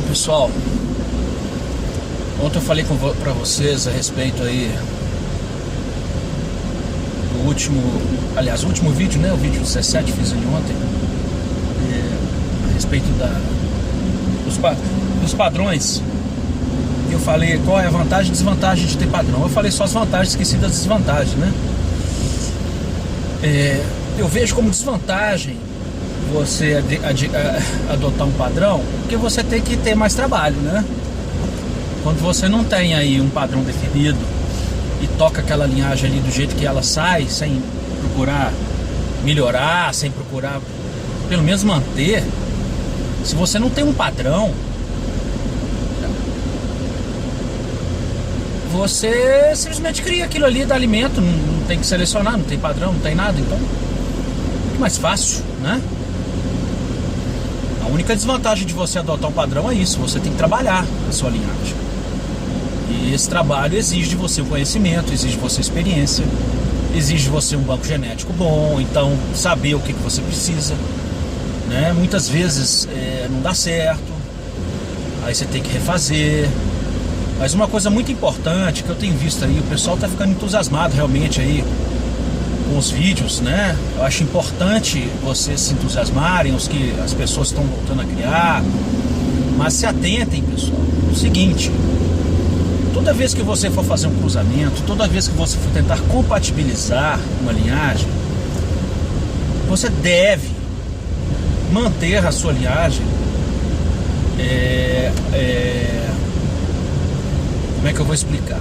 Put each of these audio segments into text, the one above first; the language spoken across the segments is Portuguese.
Bom, pessoal, ontem eu falei para vocês a respeito aí do último, aliás, o último vídeo, né? O vídeo 17 fiz ele ontem, a respeito dos padrões. Eu falei qual é a vantagem e desvantagem de ter padrão. Eu falei só as vantagens, esqueci das desvantagens, né? Eu vejo como desvantagem você adotar um padrão, porque você tem que ter mais trabalho, né? Quando você não tem aí um padrão definido e toca aquela linhagem ali do jeito que ela sai, sem procurar melhorar, sem procurar pelo menos manter, se você não tem um padrão, você simplesmente cria aquilo ali, dá alimento, não tem que selecionar, não tem padrão, não tem nada, então é muito mais fácil, né? A única desvantagem de você adotar um padrão é isso, você tem que trabalhar a sua linhagem. E esse trabalho exige de você o conhecimento, exige de você a experiência, exige de você um banco genético bom, então saber o que você precisa, né? Muitas vezes não dá certo, aí você tem que refazer. Mas uma coisa muito importante que eu tenho visto aí, o pessoal tá ficando entusiasmado realmente aí com os vídeos, né? Eu acho importante vocês se entusiasmarem, as pessoas estão voltando a criar, mas se atentem, pessoal, o seguinte: toda vez que você for fazer um cruzamento, toda vez que você for tentar compatibilizar uma linhagem, você deve manter a sua linhagem como é que eu vou explicar?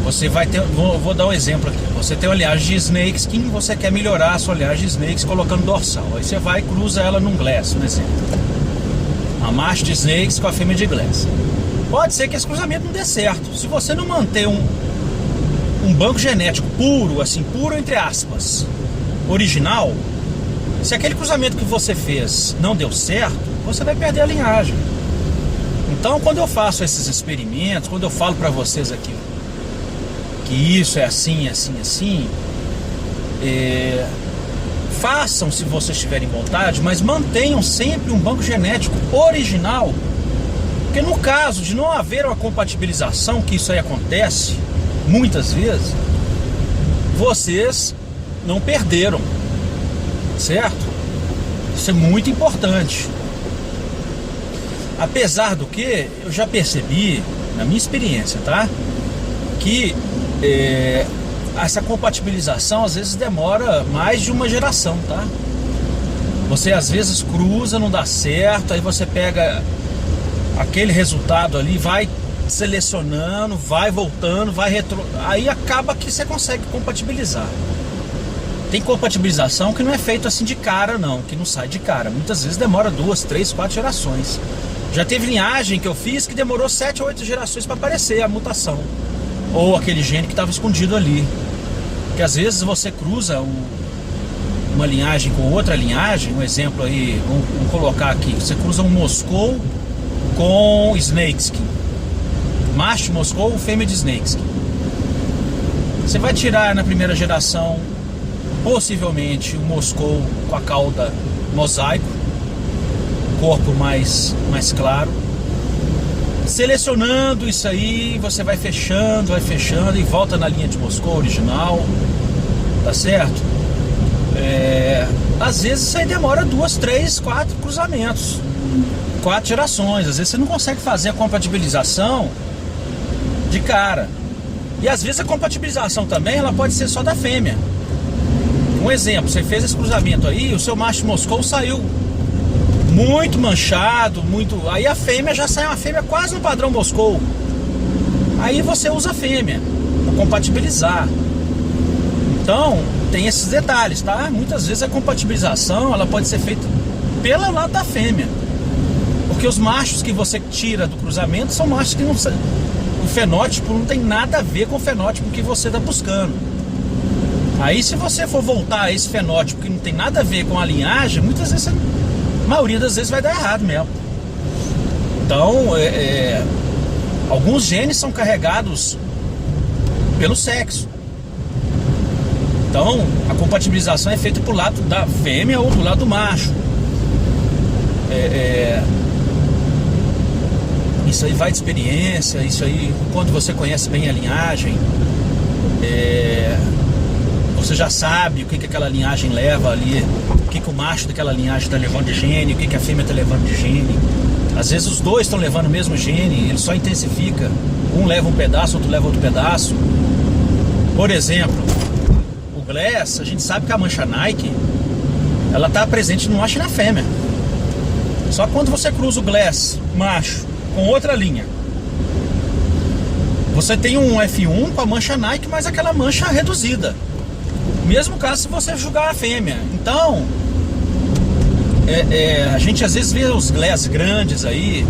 Você vai ter, vou dar um exemplo aqui. Você tem uma linhagem de snakeskin, você quer melhorar a sua linhagem de snakes colocando dorsal. Aí você vai e cruza ela num glass, por exemplo. A macho de snakes com a fêmea de glass. Pode ser que esse cruzamento não dê certo. Se você não manter um banco genético puro, assim, puro entre aspas, original, se aquele cruzamento que você fez não deu certo, você vai perder a linhagem. Então, quando eu faço esses experimentos, quando eu falo para vocês aqui que isso é assim, assim, assim, façam se vocês tiverem vontade, mas mantenham sempre um banco genético original, porque no caso de não haver uma compatibilização, que isso aí acontece muitas vezes, vocês não perderam, certo? Isso é muito importante. Apesar do que, eu já percebi, na minha experiência, tá? Que essa compatibilização às vezes demora mais de uma geração, tá? Você às vezes cruza, não dá certo, aí você pega aquele resultado ali, vai selecionando, vai voltando, aí acaba que você consegue compatibilizar. Tem compatibilização que não é feito assim de cara, não, que não sai de cara. Muitas vezes demora 2, 3, 4 gerações. Já teve linhagem que eu fiz que demorou 7 ou 8 gerações para aparecer a mutação, ou aquele gene que estava escondido ali. Porque às vezes você cruza uma linhagem com outra linhagem. Um exemplo aí, vamos colocar aqui: você cruza um Moscou com snakeskin, macho Moscou, fêmea de snakeskin. Você vai tirar na primeira geração possivelmente um Moscou com a cauda mosaico, corpo mais claro. Selecionando isso aí, você vai fechando e volta na linha de Moscou original, tá certo? Às vezes isso aí demora 2, 3, 4 cruzamentos, 4 gerações. Às vezes você não consegue fazer a compatibilização de cara. E às vezes a compatibilização também, ela pode ser só da fêmea. Um exemplo: você fez esse cruzamento aí, o seu macho Moscou saiu muito manchado, aí a fêmea já sai uma fêmea quase no padrão Moscou. Aí você usa a fêmea para compatibilizar. Então tem esses detalhes, tá? Muitas vezes a compatibilização ela pode ser feita pelo lado da fêmea, porque os machos que você tira do cruzamento são machos que o fenótipo não tem nada a ver com o fenótipo que você está buscando. Aí se você for voltar a esse fenótipo que não tem nada a ver com a linhagem, muitas vezes a maioria das vezes vai dar errado mesmo. Então, alguns genes são carregados pelo sexo. Então, a compatibilização é feita pro lado da fêmea ou do lado do macho. isso aí vai de experiência, isso aí, quando você conhece bem a linhagem, você já sabe o que aquela linhagem leva ali, o que o macho daquela linhagem está levando de gene, o que a fêmea está levando de gene. Às vezes os dois estão levando o mesmo gene, ele só intensifica. Um leva um pedaço, outro leva outro pedaço. Por exemplo, o Glass, a gente sabe que a mancha Nike, ela está presente no macho e na fêmea. Só que quando você cruza o Glass macho com outra linha, você tem um F1 com a mancha Nike, mas aquela mancha reduzida. Mesmo caso se você jogar a fêmea. Então, a gente às vezes vê os Glass grandes aí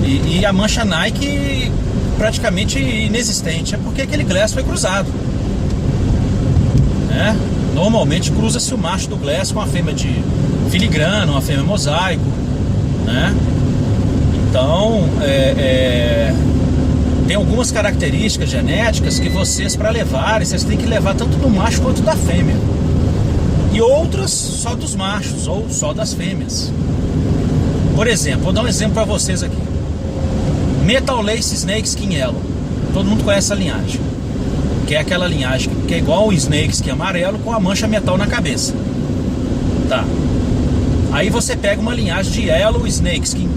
e a mancha Nike praticamente inexistente. É porque aquele Glass foi cruzado, né? Normalmente cruza-se o macho do Glass com a fêmea de filigrana, uma fêmea mosaico, né? Então, tem algumas características genéticas que vocês, para levarem, vocês têm que levar tanto do macho quanto da fêmea. E outras só dos machos ou só das fêmeas. Por exemplo, vou dar um exemplo para vocês aqui. Metal Lace Snake Skin Yellow. Todo mundo conhece essa linhagem. Que é aquela linhagem que é igual o Snake Skin amarelo com a mancha metal na cabeça. Tá. Aí você pega uma linhagem de Yellow Snake Skin,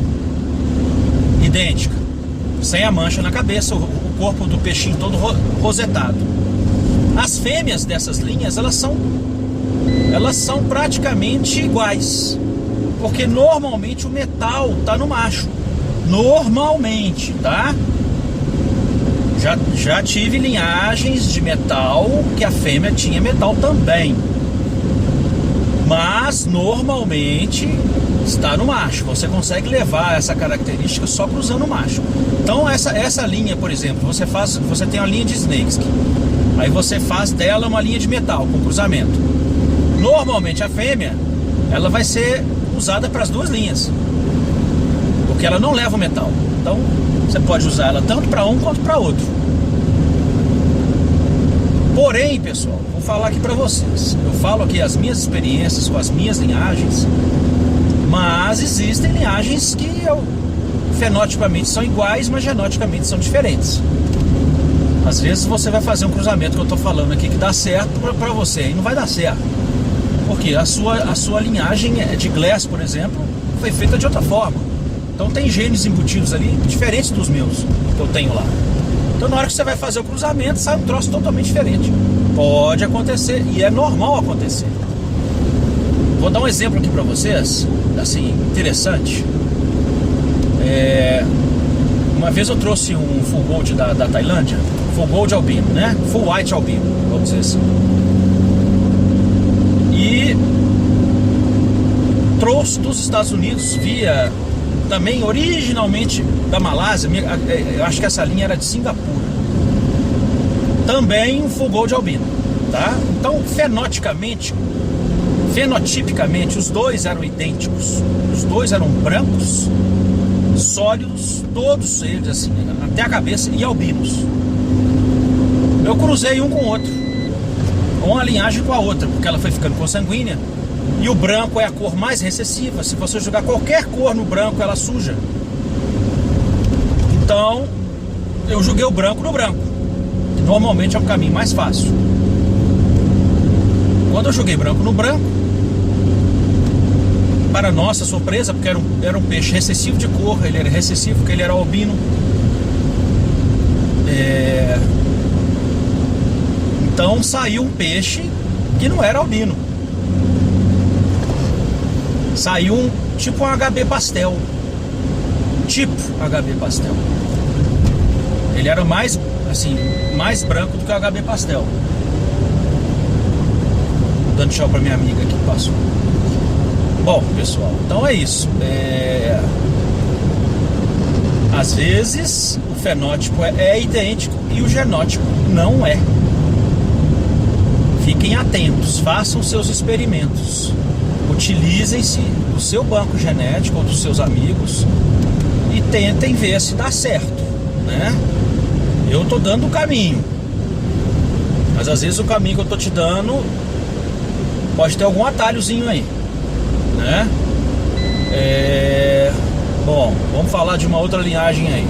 idêntica, sem a mancha na cabeça, o corpo do peixinho todo rosetado. As fêmeas dessas linhas, elas são praticamente iguais, porque normalmente o metal tá no macho. Normalmente, tá? Já tive linhagens de metal que a fêmea tinha metal também, mas normalmente está no macho. Você consegue levar essa característica só cruzando o macho. Então essa linha, por exemplo, você tem uma linha de Snakeskin, aí você faz dela uma linha de metal com cruzamento. Normalmente a fêmea, ela vai ser usada para as duas linhas, porque ela não leva o metal. Então você pode usar ela tanto para um quanto para outro. Porém, pessoal, vou falar aqui para vocês. Eu falo aqui as minhas experiências com as minhas linhagens, mas existem linhagens que fenotipamente são iguais, mas genoticamente são diferentes. Às vezes você vai fazer um cruzamento que eu estou falando aqui que dá certo para você e não vai dar certo, porque a sua linhagem de Glass, por exemplo, foi feita de outra forma. Então tem genes embutidos ali diferentes dos meus que eu tenho lá. Então na hora que você vai fazer o cruzamento, sai um troço totalmente diferente. Pode acontecer e é normal acontecer. Vou dar um exemplo aqui para vocês, assim, interessante. Uma vez eu trouxe um Full Gold da Tailândia, Full Gold albino, né? Full White albino, vamos dizer assim. E trouxe dos Estados Unidos via também originalmente da Malásia. Eu acho que essa linha era de Singapura. Também um Full Gold albino, tá? Então fenotipicamente os dois eram idênticos. Os dois eram brancos, sólidos, todos eles assim, até a cabeça, e albinos. Eu cruzei um com o outro, uma linhagem com a outra, porque ela foi ficando consanguínea. E o branco é a cor mais recessiva. Se você jogar qualquer cor no branco, ela suja. Então eu joguei o branco no branco, que normalmente é o caminho mais fácil. Quando eu joguei branco no branco, para nossa surpresa, porque era um peixe recessivo de cor, ele era recessivo porque ele era albino. Então saiu um peixe que não era albino. Saiu um tipo um HB pastel. Tipo HB pastel. Ele era mais branco do que o HB pastel. Dando tchau pra minha amiga aqui que passou. Bom, pessoal, então é isso. Às vezes o fenótipo é idêntico e o genótipo não é. Fiquem atentos, façam seus experimentos. Utilizem-se do seu banco genético ou dos seus amigos e tentem ver se dá certo, né? Eu tô dando o caminho, mas às vezes o caminho que eu tô te dando pode ter algum atalhozinho aí, né? Bom, Vamos falar de uma outra linhagem aí.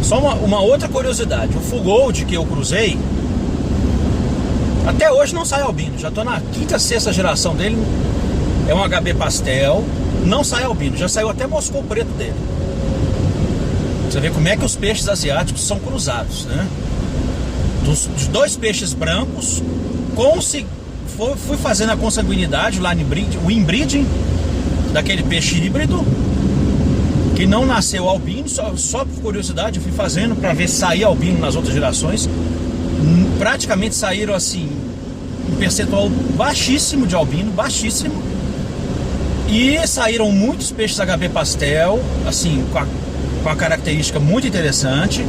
Só uma outra curiosidade. O Full Gold que eu cruzei, até hoje não sai albino. Já tô na quinta, sexta geração dele. É um HB pastel. Não sai albino. Já saiu até Moscou preto dele. Você vê como é que os peixes asiáticos são cruzados, né? Dos 2 peixes brancos, fui fazendo a consanguinidade lá o inbreeding daquele peixe híbrido que não nasceu albino, só por curiosidade eu fui fazendo para ver se saía albino nas outras gerações. Praticamente saíram assim um percentual baixíssimo de albino, baixíssimo. E saíram muitos peixes HB pastel, assim, com a característica muito interessante.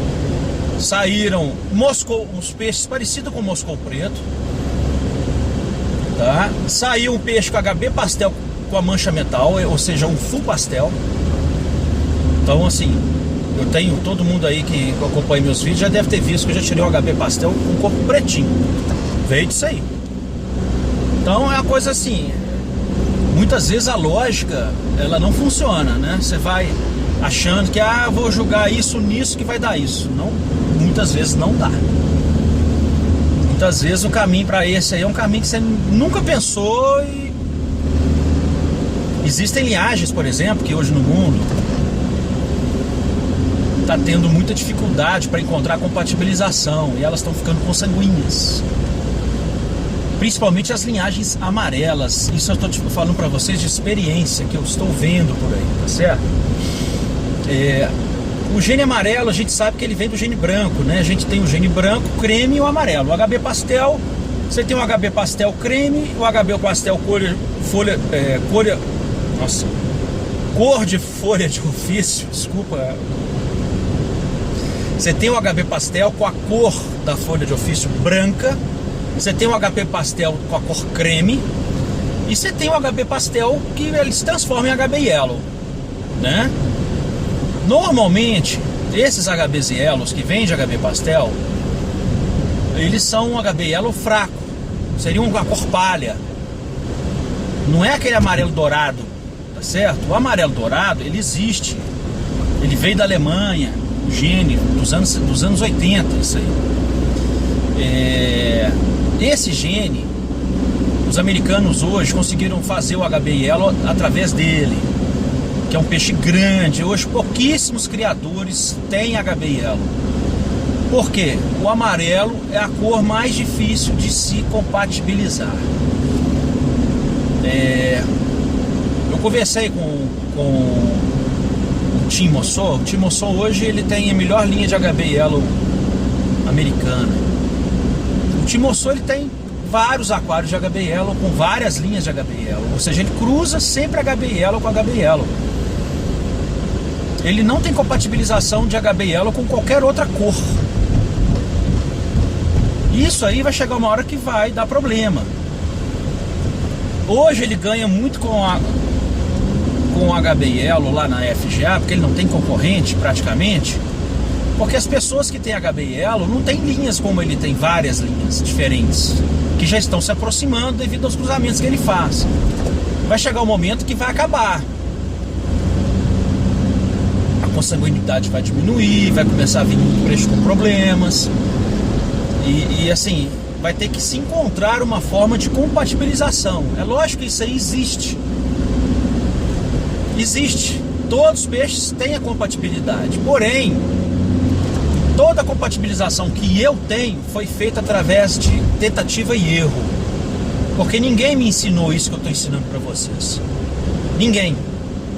Saíram uns peixes parecidos com Moscou preto, tá? Saiu um peixe com HB pastel com a mancha metal, ou seja, um full pastel. Então, assim, eu tenho, todo mundo aí que acompanha meus vídeos já deve ter visto que eu já tirei um HB pastel com corpo pretinho. Veio disso aí. Então é uma coisa assim, muitas vezes a lógica ela não funciona, né? Você vai achando que vou jogar isso nisso que vai dar isso. Não, muitas vezes não dá. Muitas vezes o caminho para esse aí é um caminho que você nunca pensou. E existem linhagens, por exemplo, que hoje no mundo está tendo muita dificuldade para encontrar compatibilização e elas estão ficando consanguíneas. Principalmente as linhagens amarelas. Isso eu estou falando para vocês de experiência que eu estou vendo por aí, tá certo? O gene amarelo a gente sabe que ele vem do gene branco, né? A gente tem o gene branco, creme e o amarelo. O HB pastel, você tem o HB pastel creme, o HB pastel cor de folha de ofício, desculpa. Você tem o HB pastel com a cor da folha de ofício branca. Você tem o HB pastel com a cor creme. E você tem o HB pastel que ele se transforma em HB yellow, né? Normalmente, esses HBs yellows que vêm de HB pastel, eles são um HB yellow fraco. Seriam uma cor palha. Não é aquele amarelo dourado, tá certo? O amarelo dourado, ele existe. Ele veio da Alemanha, o gene dos anos 80, isso aí. Esse gene, os americanos hoje conseguiram fazer o HB yellow através dele, que é um peixe grande. Hoje pouquíssimos criadores têm HB yellow. Por quê? O amarelo é a cor mais difícil de se compatibilizar. Eu conversei com o Tim Mossou. O Tim Mossou hoje ele tem a melhor linha de HB yellow americana. O Tim Mossou ele tem vários aquários de HB yellow com várias linhas de HB yellow. Ou seja, ele cruza sempre HB yellow com HB yellow. Ele não tem compatibilização de HB yellow com qualquer outra cor. Isso aí vai chegar uma hora que vai dar problema. Hoje ele ganha muito com o HB yellow lá na FGA, porque ele não tem concorrente praticamente. Porque as pessoas que têm HB yellow não tem linhas como ele tem, várias linhas diferentes, que já estão se aproximando devido aos cruzamentos que ele faz. Vai chegar um momento que vai acabar. A consanguinidade vai diminuir, vai começar a vir muito peixe com problemas. E assim, vai ter que se encontrar uma forma de compatibilização. É lógico que isso aí existe. Existe. Todos os peixes têm a compatibilidade. Porém, toda a compatibilização que eu tenho foi feita através de tentativa e erro. Porque ninguém me ensinou isso que eu estou ensinando para vocês. Ninguém.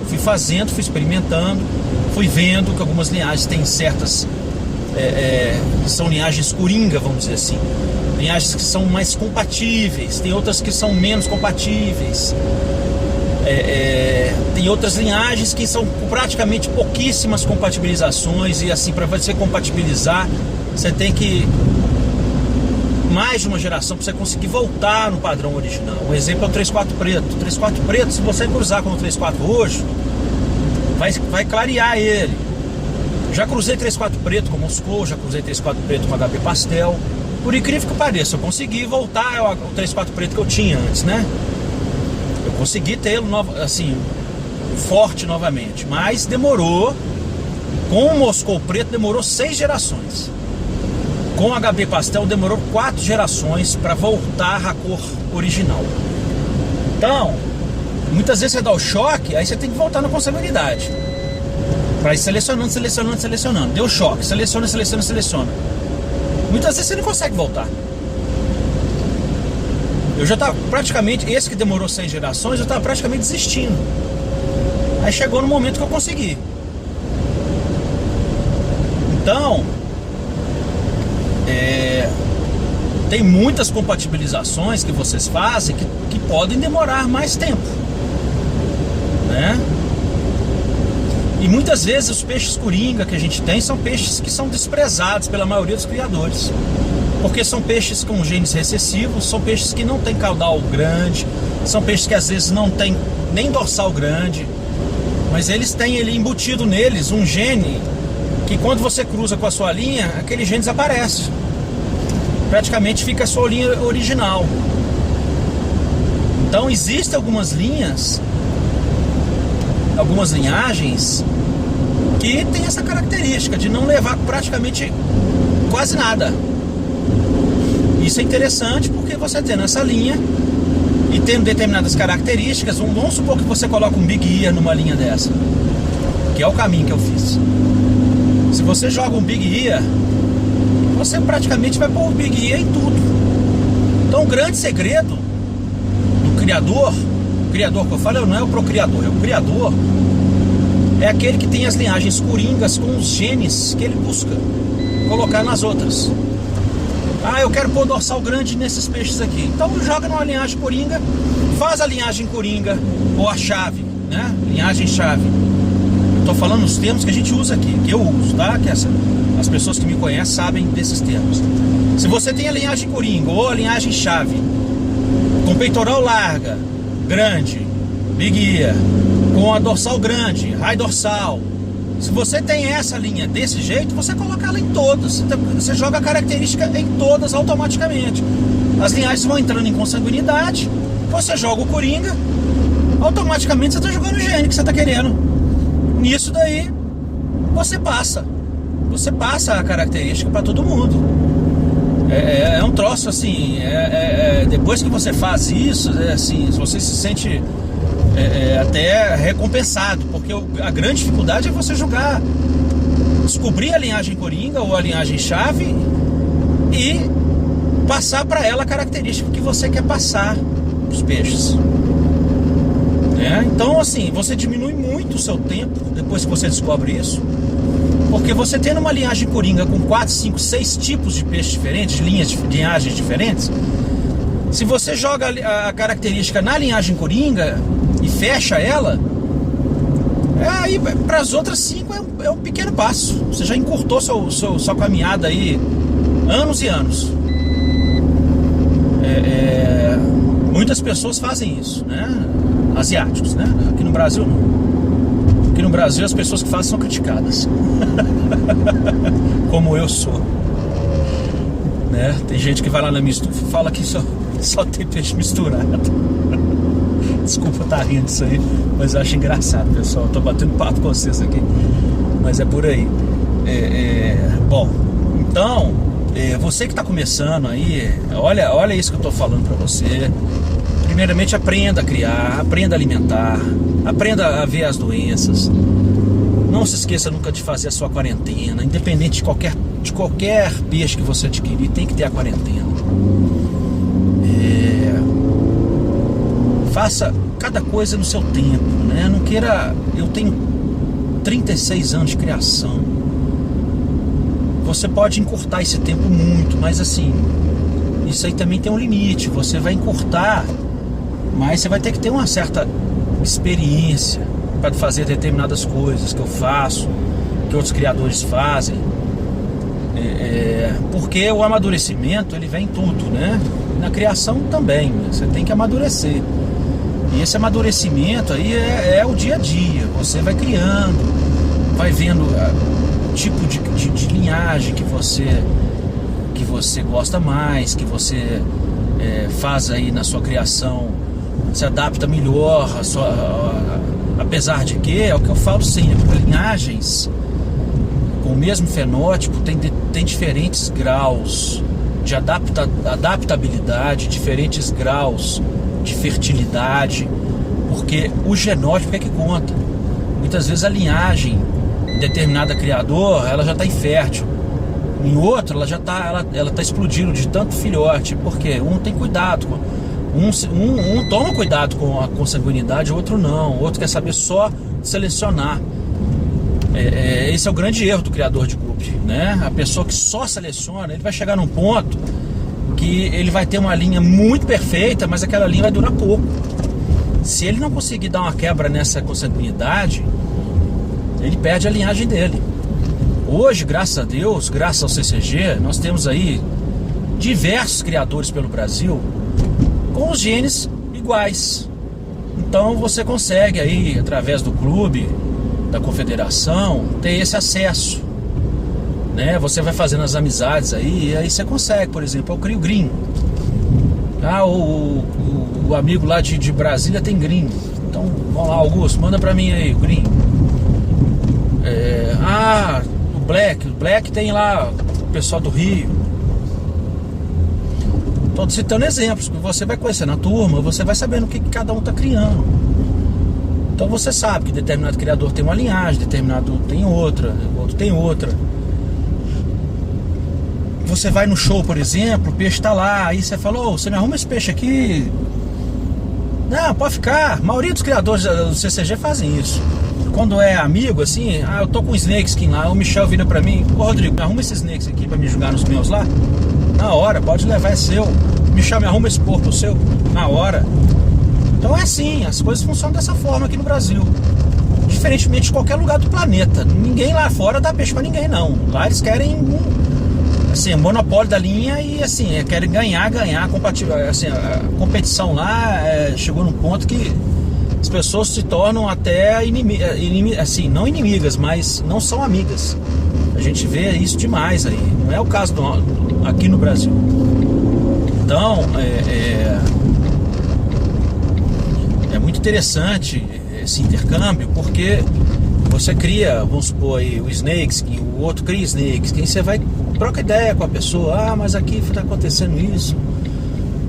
Eu fui fazendo, fui experimentando, fui vendo que algumas linhagens têm certas... são linhagens coringa, vamos dizer assim. Linhagens que são mais compatíveis, tem outras que são menos compatíveis. Tem outras linhagens que são praticamente pouquíssimas compatibilizações. E assim, para você compatibilizar, você tem que mais de uma geração para você conseguir voltar no padrão original. Um exemplo é o 3.4 preto. O 3.4 preto, se você cruzar com o 3.4 roxo, vai clarear ele. Já cruzei 3.4 preto com Moscou, já cruzei 3.4 preto com HB pastel. Por incrível que pareça, eu consegui voltar ao 3.4 preto que eu tinha antes, né? Eu consegui tê-lo, assim, forte novamente, mas demorou. Com o Moscou Preto demorou 6 gerações. Com o HB Pastel demorou 4 gerações para voltar à cor original. Então, muitas vezes você dá o choque, aí você tem que voltar na consanguinidade. Para ir selecionando. Deu choque, seleciona. Muitas vezes você não consegue voltar. Eu já estava praticamente, esse que demorou 6 gerações, eu estava praticamente desistindo. Aí chegou no momento que eu consegui. Então, tem muitas compatibilizações que vocês fazem que podem demorar mais tempo, né? E muitas vezes os peixes coringa que a gente tem são peixes que são desprezados pela maioria dos criadores, porque são peixes com genes recessivos, são peixes que não tem caudal grande, são peixes que às vezes não tem nem dorsal grande, mas eles têm ali embutido neles um gene que quando você cruza com a sua linha, aquele gene desaparece. Praticamente fica a sua linha original. Então existem algumas linhas, algumas linhagens que tem essa característica de não levar praticamente quase nada. Isso é interessante porque você tendo essa linha e tendo determinadas características, vamos supor que você coloca um Big Ear numa linha dessa, que é o caminho que eu fiz. Se você joga um Big Ear, você praticamente vai pôr o Big Ear em tudo. Então o grande segredo do criador, o criador que eu falo não é o procriador, é o criador, é aquele que tem as linhagens coringas com os genes que ele busca colocar nas outras. Ah, eu quero pôr dorsal grande nesses peixes aqui. Então joga numa linhagem coringa, faz a linhagem coringa ou a chave, né? Linhagem chave. Estou falando os termos que a gente usa aqui, que eu uso, tá? Que as pessoas que me conhecem sabem desses termos. Se você tem a linhagem coringa ou a linhagem chave, com peitoral larga, grande, Big Ear, com a dorsal grande, high dorsal, se você tem essa linha desse jeito, você coloca ela em todas. Você joga a característica em todas automaticamente. As linhagens vão entrando em consanguinidade, você joga o coringa, automaticamente você está jogando o gene que você está querendo. Nisso daí, você passa a característica para todo mundo. É um troço assim, depois que você faz isso, assim, você se sente até recompensado, porque a grande dificuldade é você descobrir a linhagem coringa ou a linhagem chave e passar para ela a característica que você quer passar para os peixes. Então assim, você diminui muito o seu tempo depois que você descobre isso, porque você tendo uma linhagem coringa com 4, 5, 6 tipos de peixes diferentes, linhagens diferentes, se você joga a característica na linhagem coringa e fecha ela, aí para as outras 5 é um pequeno passo. Você já encurtou sua caminhada aí anos e anos. Muitas pessoas fazem isso, né? Asiáticos, né? Aqui no Brasil não. Aqui no Brasil as pessoas que fazem são criticadas. Como eu sou, né? Tem gente que vai lá na minha estufa e fala que só tem peixe misturado. Desculpa estar rindo disso aí, mas eu acho engraçado, pessoal. Eu tô batendo papo com vocês aqui, mas é por aí. Bom, então você que está começando aí, olha isso que eu tô falando para você. Primeiramente, aprenda a criar, aprenda a alimentar, aprenda a ver as doenças. Não se esqueça nunca de fazer a sua quarentena, independente de qualquer peixe que você adquirir, tem que ter a quarentena. Faça cada coisa no seu tempo, né? Não queira. Eu tenho 36 anos de criação. Você pode encurtar esse tempo muito, mas assim, isso aí também tem um limite. Você vai encurtar, mas você vai ter que ter uma certa experiência para fazer determinadas coisas que eu faço, que outros criadores fazem, porque o amadurecimento ele vem em tudo, né? Na criação também, né? Você tem que amadurecer, e esse amadurecimento aí é o dia a dia. Você vai criando, vai vendo o tipo de linhagem que você gosta mais, que você faz aí na sua criação, se adapta melhor a Apesar de que, é o que eu falo sempre, linhagens com o mesmo fenótipo tem diferentes graus de adaptabilidade, diferentes graus de fertilidade, porque o genótipo é que conta. Muitas vezes a linhagem em determinada criador, ela já está infértil. Em outro, ela tá explodindo de tanto filhote, porque um tem cuidado com... Um toma cuidado com a consanguinidade, o outro não. O outro quer saber só selecionar. Esse é o grande erro do criador de grupo, né? A pessoa que só seleciona, ele vai chegar num ponto que ele vai ter uma linha muito perfeita, mas aquela linha vai durar pouco. Se ele não conseguir dar uma quebra nessa consanguinidade, ele perde a linhagem dele. Hoje, graças a Deus, graças ao CCG, nós temos aí diversos criadores pelo Brasil com os genes iguais. Então você consegue aí, através do clube, da confederação, ter esse acesso, né? Você vai fazendo as amizades aí, e aí você consegue. Por exemplo, eu crio gringo. O amigo lá de Brasília tem gringo. Então, vamos lá, Augusto, manda pra mim aí o gringo. O Black tem lá o pessoal do Rio. Estou citando exemplos que você vai conhecer na turma, você vai sabendo o que cada um está criando. Então você sabe que determinado criador tem uma linhagem, determinado tem outra, outro tem outra. Você vai no show, por exemplo, o peixe está lá, aí você fala, você me arruma esse peixe aqui? Não, pode ficar. A maioria dos criadores do CCG fazem isso. Quando é amigo, assim, eu tô com um snake skin lá, o Michel vira pra mim, Rodrigo, me arruma esse snake aqui pra me jogar nos meus lá? Na hora, pode levar, é seu. Michel, me arruma esse porco seu? Na hora. Então é assim, as coisas funcionam dessa forma aqui no Brasil. Diferentemente de qualquer lugar do planeta. Ninguém lá fora dá peixe pra ninguém, não. Lá eles querem assim, monopólio da linha e assim, querem ganhar, assim, a competição lá chegou num ponto que as pessoas se tornam até assim, não inimigas, mas não são amigas. A gente vê isso demais aí. Não é o caso aqui no Brasil. Então, é muito interessante esse intercâmbio, porque você cria, vamos supor aí, o Snakeskin, o outro cria Snakeskin, você vai, troca ideia com a pessoa, mas aqui está acontecendo isso.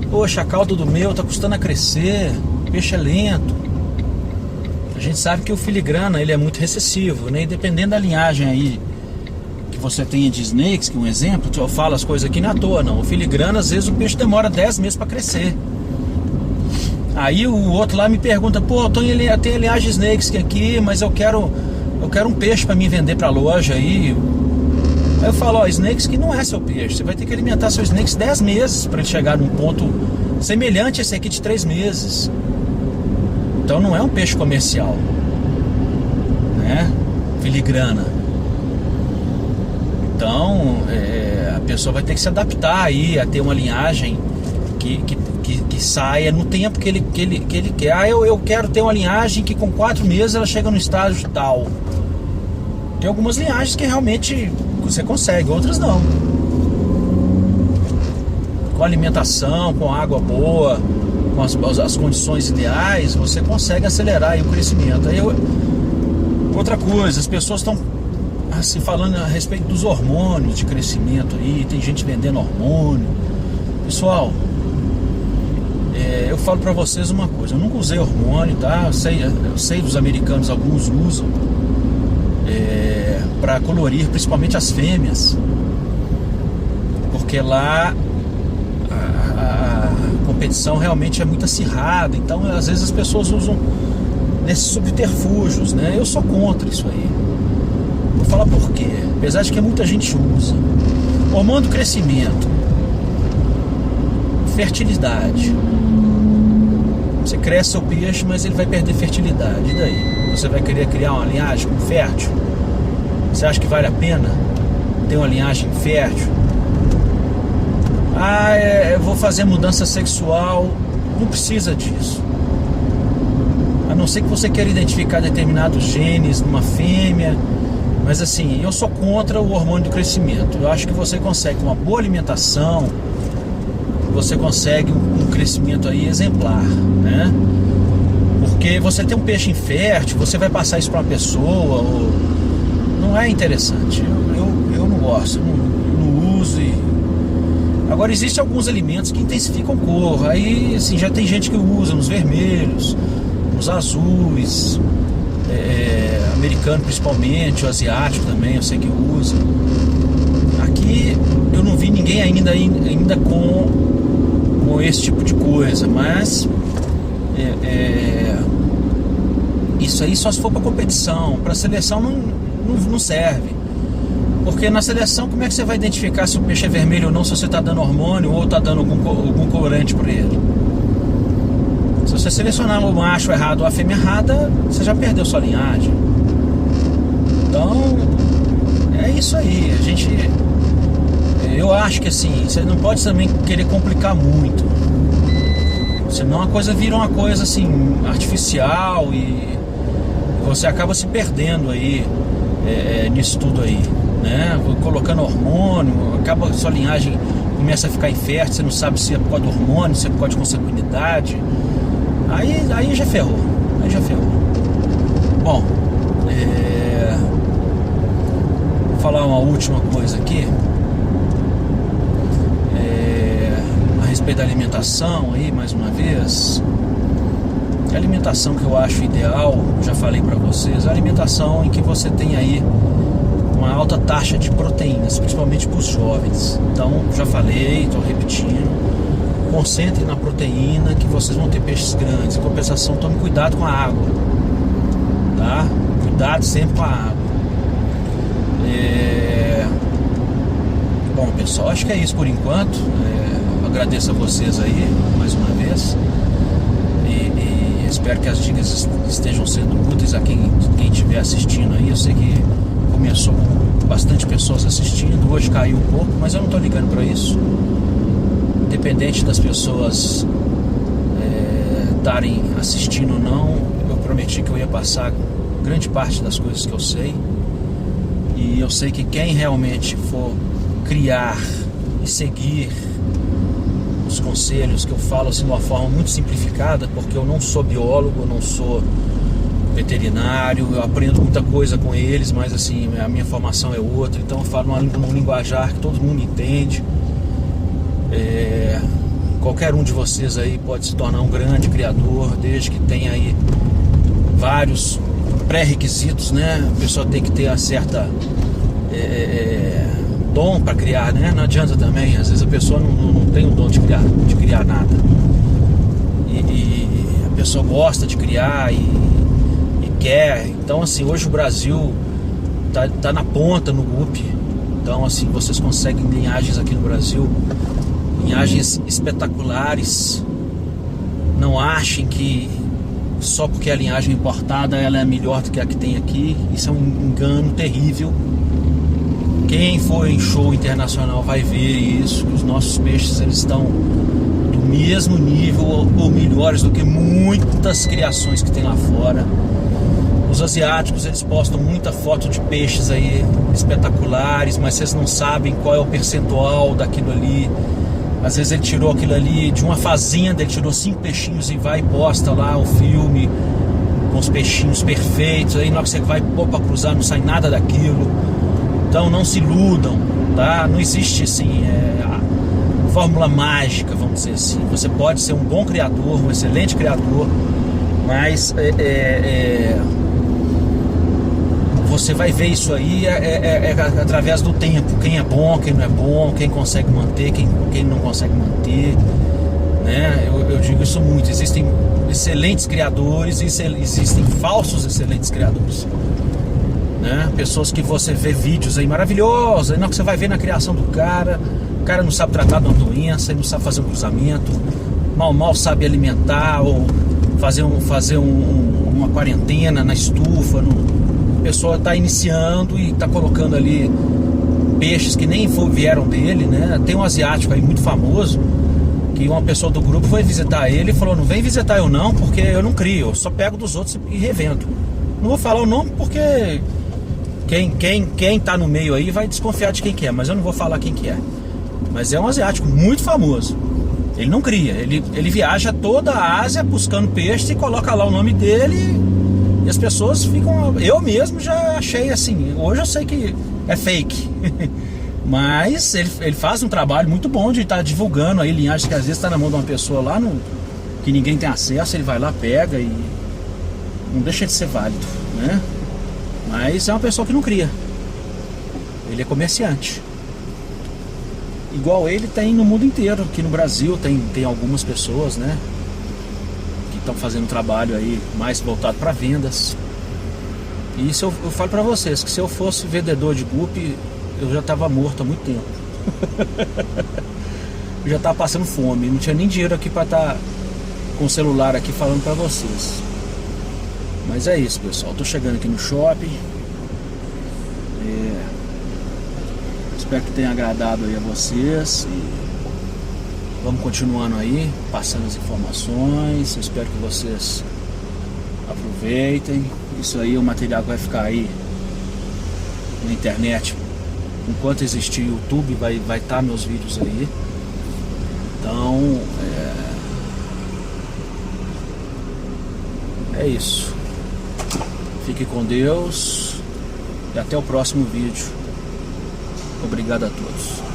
Poxa, a cauda do meu está custando a crescer, o peixe é lento. A gente sabe que o filigrana, ele é muito recessivo, né? E dependendo da linhagem aí que você tenha de snakes, que um exemplo, eu falo as coisas aqui não é à toa, não. O filigrana, às vezes o peixe demora 10 meses para crescer. Aí o outro lá me pergunta, eu tenho linhagem snakes aqui, mas eu quero um peixe para mim vender para loja aí. Aí eu falo, snakes que não é seu peixe, você vai ter que alimentar seu snakes 10 meses para ele chegar num ponto semelhante a esse aqui de 3 meses. Então não é um peixe comercial, né? Filigrana. Então a pessoa vai ter que se adaptar aí a ter uma linhagem que saia no tempo que ele quer. Eu quero ter uma linhagem que com 4 meses ela chega no estágio tal. Tem algumas linhagens que realmente você consegue, outras não. Com alimentação, com água boa, com as condições ideais, você consegue acelerar aí o crescimento. Aí outra coisa, as pessoas estão assim, falando a respeito dos hormônios de crescimento aí, tem gente vendendo hormônio. Pessoal, eu falo pra vocês uma coisa, eu nunca usei hormônio, tá? Eu sei dos americanos, alguns usam para colorir, principalmente as fêmeas, porque lá a competição realmente é muito acirrada. Então às vezes as pessoas usam nesses subterfúgios, né? Eu sou contra isso aí. Vou falar por quê. Apesar de que muita gente usa hormônio do crescimento, fertilidade. Você cresce seu peixe, mas ele vai perder fertilidade. E daí? Você vai querer criar uma linhagem fértil? Você acha que vale a pena ter uma linhagem fértil? Eu vou fazer mudança sexual. Não precisa disso. A não ser que você queira identificar determinados genes numa fêmea. Mas assim, eu sou contra o hormônio do crescimento. Eu acho que você consegue uma boa alimentação, você consegue um crescimento aí exemplar, né? Porque você tem um peixe infértil, você vai passar isso para uma pessoa, não é interessante. Eu não gosto, eu não uso. Agora, existem alguns alimentos que intensificam cor. Aí, assim, já tem gente que usa nos vermelhos, nos azuis, americano principalmente, o asiático também, eu sei que usa. Aqui eu não vi ninguém ainda com esse tipo de coisa, mas isso aí só se for para competição. Para seleção não serve. Porque na seleção, como é que você vai identificar se o peixe é vermelho ou não, se você está dando hormônio ou está dando algum corante para ele? Se você selecionar o macho errado ou a fêmea errada, você já perdeu sua linhagem. Então, é isso aí. Eu acho que assim, você não pode também querer complicar muito. Senão a coisa vira uma coisa assim, artificial e você acaba se perdendo aí nisso tudo aí, né? Colocando hormônio, acaba sua linhagem começa a ficar infértil, você não sabe se é por causa do hormônio, se é por causa de consanguinidade. Aí já ferrou. Bom, vou falar uma última coisa aqui. A respeito da alimentação aí, mais uma vez. A alimentação que eu acho ideal, já falei para vocês, a alimentação em que você tem aí uma alta taxa de proteínas, principalmente para os jovens. Então, já falei, estou repetindo, concentre na proteína que vocês vão ter peixes grandes. Em compensação, tome cuidado com a água, tá? Cuidado sempre com a água. Bom, pessoal, acho que é isso por enquanto. Agradeço a vocês aí, mais uma vez. E espero que as dicas estejam sendo úteis a quem estiver assistindo aí. Eu sei que começou com bastante pessoas assistindo, hoje caiu um pouco, mas eu não estou ligando para isso. Independente das pessoas estarem assistindo ou não, eu prometi que eu ia passar grande parte das coisas que eu sei. E eu sei que quem realmente for criar e seguir os conselhos que eu falo assim de uma forma muito simplificada, porque eu não sou biólogo, eu não sou veterinário, eu aprendo muita coisa com eles, mas assim, a minha formação é outra, então eu falo num linguajar que todo mundo entende. Qualquer um de vocês aí pode se tornar um grande criador, desde que tenha aí vários pré-requisitos, né? A pessoa tem que ter a certa dom para criar, né? Não adianta também, às vezes a pessoa não tem o dom de criar nada. E a pessoa gosta de criar e quer. Então assim, hoje o Brasil tá na ponta no GUP. Então assim, vocês conseguem linhagens aqui no Brasil, linhagens espetaculares. Não achem que só porque a linhagem importada ela é melhor do que a que tem aqui. Isso é um engano terrível. Quem for em show internacional vai ver isso, que os nossos peixes eles estão do mesmo nível ou melhores do que muitas criações que tem lá fora. Os asiáticos eles postam muita foto de peixes aí espetaculares, mas vocês não sabem qual é o percentual daquilo ali. Às vezes ele tirou aquilo ali de uma fazenda, ele tirou 5 peixinhos e vai e posta lá o filme com os peixinhos perfeitos. Aí na hora que você vai pôr para cruzar não sai nada daquilo. Então não se iludam, tá? Não existe assim a fórmula mágica, vamos dizer assim. Você pode ser um bom criador, um excelente criador, mas você vai ver isso aí através do tempo. Quem é bom, quem não é bom, quem consegue manter, quem não consegue manter, né? Eu digo isso muito. Existem excelentes criadores e existem falsos excelentes criadores. Né? Pessoas que você vê vídeos aí maravilhosos, aí na hora que você vai ver na criação do cara, o cara não sabe tratar de uma doença, ele não sabe fazer um cruzamento, mal sabe alimentar ou fazer uma quarentena na estufa. A pessoa está iniciando e está colocando ali peixes que nem vieram dele, né? Tem um asiático aí muito famoso que uma pessoa do grupo foi visitar ele e falou: não vem visitar eu não, porque eu não crio, eu só pego dos outros e revendo. Não vou falar o nome porque quem tá no meio aí vai desconfiar de quem que é, mas eu não vou falar quem que é. Mas é um asiático muito famoso. Ele não cria, ele viaja toda a Ásia buscando peixe e coloca lá o nome dele e as pessoas ficam... Eu mesmo já achei assim, hoje eu sei que é fake. Mas ele faz um trabalho muito bom de estar divulgando aí linhagens que às vezes está na mão de uma pessoa lá que ninguém tem acesso, ele vai lá, pega e não deixa de ser válido, né? Mas é uma pessoa que não cria. Ele é comerciante. Igual ele tem no mundo inteiro. Aqui no Brasil tem algumas pessoas, né, que estão fazendo um trabalho aí mais voltado para vendas. E isso eu falo para vocês, que se eu fosse vendedor de gupe, eu já estava morto há muito tempo. Eu já estava passando fome, não tinha nem dinheiro aqui para estar com o celular aqui falando para vocês. Mas é isso, pessoal, tô chegando aqui no shopping. Espero que tenha agradado aí a vocês e vamos continuando aí, passando as informações. Eu espero que vocês aproveitem. Isso aí, o material que vai ficar aí na internet enquanto existir YouTube, vai estar meus vídeos aí. Então é isso. Fique com Deus e até o próximo vídeo. Obrigado a todos.